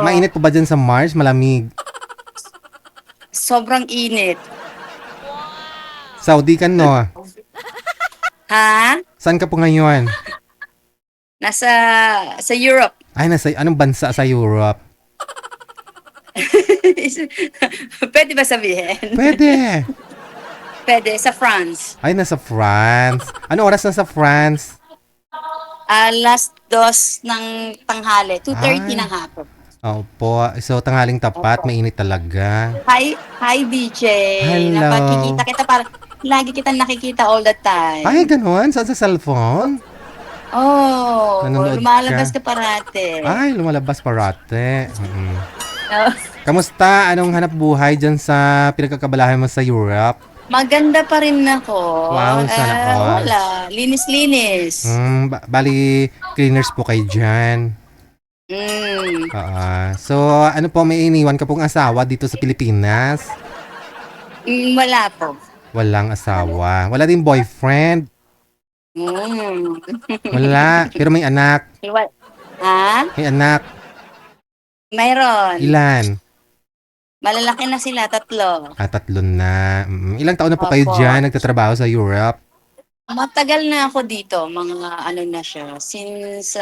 Mainit po ba dyan sa Mars? Malamig. Sobrang init. Saudi ka, no? Ha? Saan ka po ngayon? Nasa sa Europe. Ay, nasa anong bansa sa Europe? Pwede ba sabihin? Pwede. Pwede, sa France. Ay, nasa France. Anong oras na sa France? Last dos ng tanghali, 2:30 Ay. ng hapon. Opo. So, tanghaling tapat. Mainit talaga. Hi DJ. Hello. Napakikita kita lagi kita nakikita all the time. Ay, ganun? Saan sa cellphone? Oh, Nanonood lumalabas ka? ka parate. Ay, lumalabas parate. Oh, Kamusta? Anong hanap buhay dyan sa pinagkakabalahan mo sa Europe? maganda pa rin ako. Wow, sana all. Wala, linis-linis. Bali, cleaners po kayo dyan. Mm. So, ano po, may iniwan ka pong asawa dito sa Pilipinas? Wala po. Walang asawa. Wala din boyfriend? Mm. Wala. Pero may anak. Ha? May anak. Mayroon. Ilan? Malalaki na sila, 3. 3 na. Ilang taon na po kayo Opo. dyan nagtatrabaho sa Europe? Matagal na ako dito, mga ano na siya, since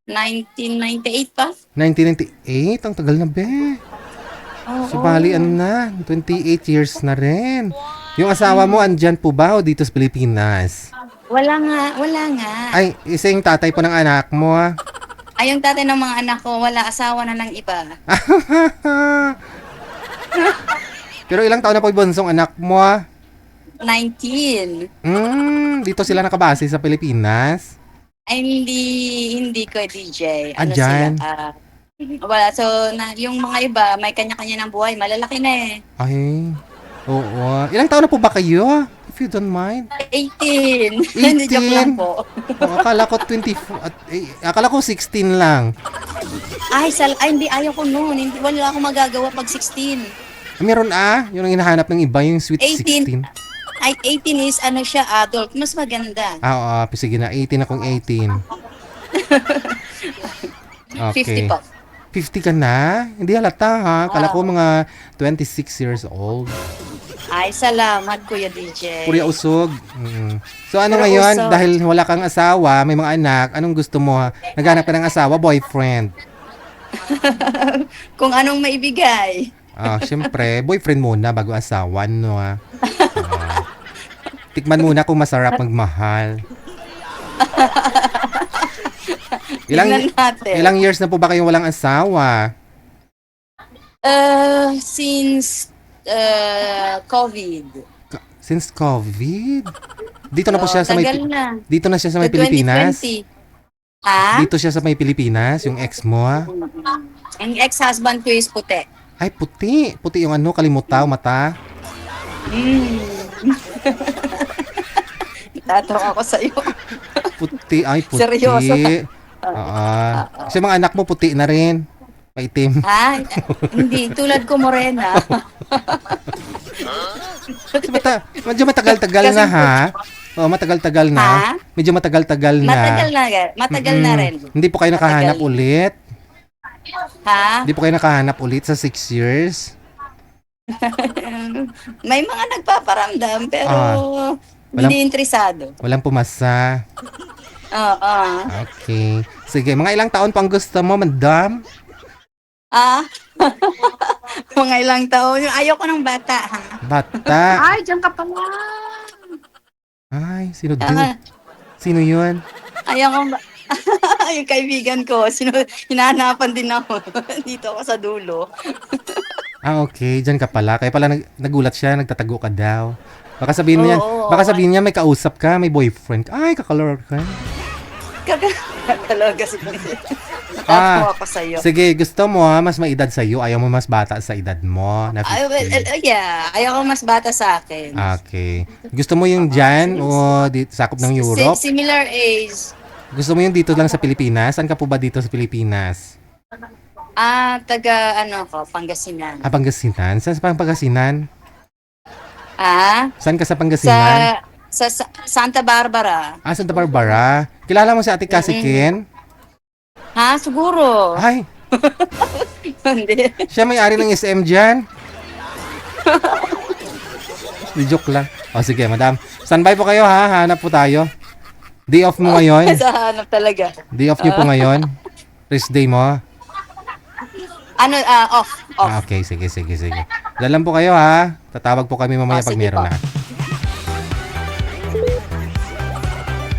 1998 pa. 1998? Ang tagal na, be. Oo. So, bali, ano na? 28 years na rin. Yung asawa mo, andyan po ba o dito sa Pilipinas? Wala nga. Ay, isa yung tatay po ng anak mo, ah. Ay, yung tatay ng mga anak ko, wala asawa na ng iba. Pero ilang taon na po yung bunsong anak mo, ah? 19. Dito sila nakabase sa Pilipinas? Ay, hindi ko DJ. Ano Andyan? sila? Wala. So, yung mga iba, may kanya-kanya ng buhay. Malalaki na eh. Ay, oo. Ilang taon na po ba kayo? If you don't mind. 18. Hindi, joke lang po. Akala ko akala ko 16 lang. Ay, hindi. Ayaw ko noon. Hindi, wala akong magagawa pag 16. Meron yung hinahanap ng iba, yung sweet 18. 16. Ay, 18 is ano siya, adult. Mas maganda. Oo, sige na. 18 akong 18. 50 Okay. po. 50 ka na? Hindi halata, ha? Kala ko mga 26 years old. Ay, salamat, Kuya DJ. Puri usog. So ano Puro ngayon, usog. dahil wala kang asawa, may mga anak, anong gusto mo? Naghanap ka ng asawa, boyfriend? Kung anong maibigay. Syempre, boyfriend muna bago asawa, no? Tikman muna kung masarap magmahal. Tingnan natin. Ilang years na po ba kayong walang asawa? Since COVID. Since COVID? Dito na po siya sa may Tagal na. Dito na siya sa may To Pilipinas? 2020. Ha? Dito siya sa may Pilipinas, yung ex mo, ha? Ang ex-husband ko is puti. Ay, puti. Puti yung ano, kalimutaw, mata. Tatawa ako sa'yo. Puti, ay, puti. Seryoso? Kasi mga anak mo, puti na rin. Maitim. Ha? Hindi. Tulad ko, morena. Medyo matagal-tagal na, ha? Oo, matagal-tagal na. Ha? Medyo matagal-tagal na. Matagal na rin. Hindi po kayo nakahanap Matagal. ulit? Ha? Hindi po kayo nakahanap ulit sa 6 years? May mga nagpaparamdam, pero hindi interesado. Walang pumasa. Oo. Okay. Sige, mga ilang taon pang gusto mo, madam? Mga ilang taon. Ayaw ko ng bata, ha? Bata. Ay, diyan ka pala. Ay, sino doon? Sino yun? Ayaw ko yung kaibigan ko. Hinahanapan din ako. Dito ako sa dulo. Okay. Diyan ka pala. Kaya pala nagulat siya, nagtatago ka daw. Baka sabihin niya, Oo. baka sabihin niya may kausap ka, may boyfriend ka. Ay, kakalor ka. Talaga si Natatawa ko sa'yo. Sige, gusto mo mas maedad sa'yo. Ayaw mo mas bata sa edad mo. Na Yeah. Ayaw ko mas bata sa akin. Okay. Gusto mo yung dyan o sakop ng Europe? Similar age. Gusto mo yung dito lang sa Pilipinas? Saan ka po ba dito sa Pilipinas? Taga Pangasinan. Pangasinan? Saan sa Pangasinan? Saan ka sa Sa Pangasinan? Santa Barbara. Santa Barbara. Kilala mo si Ate Cassie Ken? Ha? Siguro. Ay, Hindi. Siya may-ari ng SM dyan. Di joke lang. O sige, madam. Standby po kayo ha. Hanap po tayo. Day off mo ngayon. Sa hanap talaga. Day off niyo po ngayon. Rest day mo. Ano, off. Ah, okay, sige. Diyan lang po kayo ha. Tatawag po kami mamaya pag Sige meron po. na.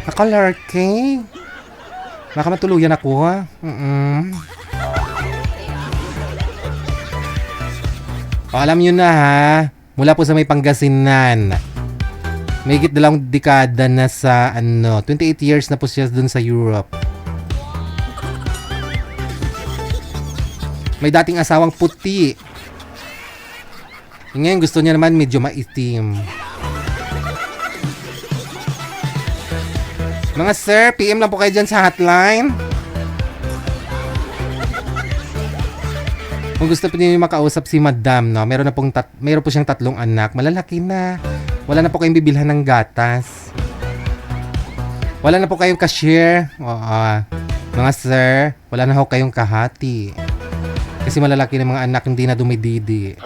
Nakalarking. Baka matuluyan ako ha. O, alam nyo na ha. Mula po sa may Pangasinan. May higit 2 dekada na sa 28 years na po siya dun sa Europe. May dating asawang puti. Ngayon gusto niya naman medyo maitim. Mga sir, PM lang po kayo dyan sa hotline. Kung gusto po niyo makausap si Madam, no? Meron po siyang 3 anak. Malalaki na. Wala na po kayong bibilhan ng gatas. Wala na po kayong cashier. Oo. Mga sir, wala na ho kayong kahati. Kasi malalaki ng mga anak hindi na dumididi.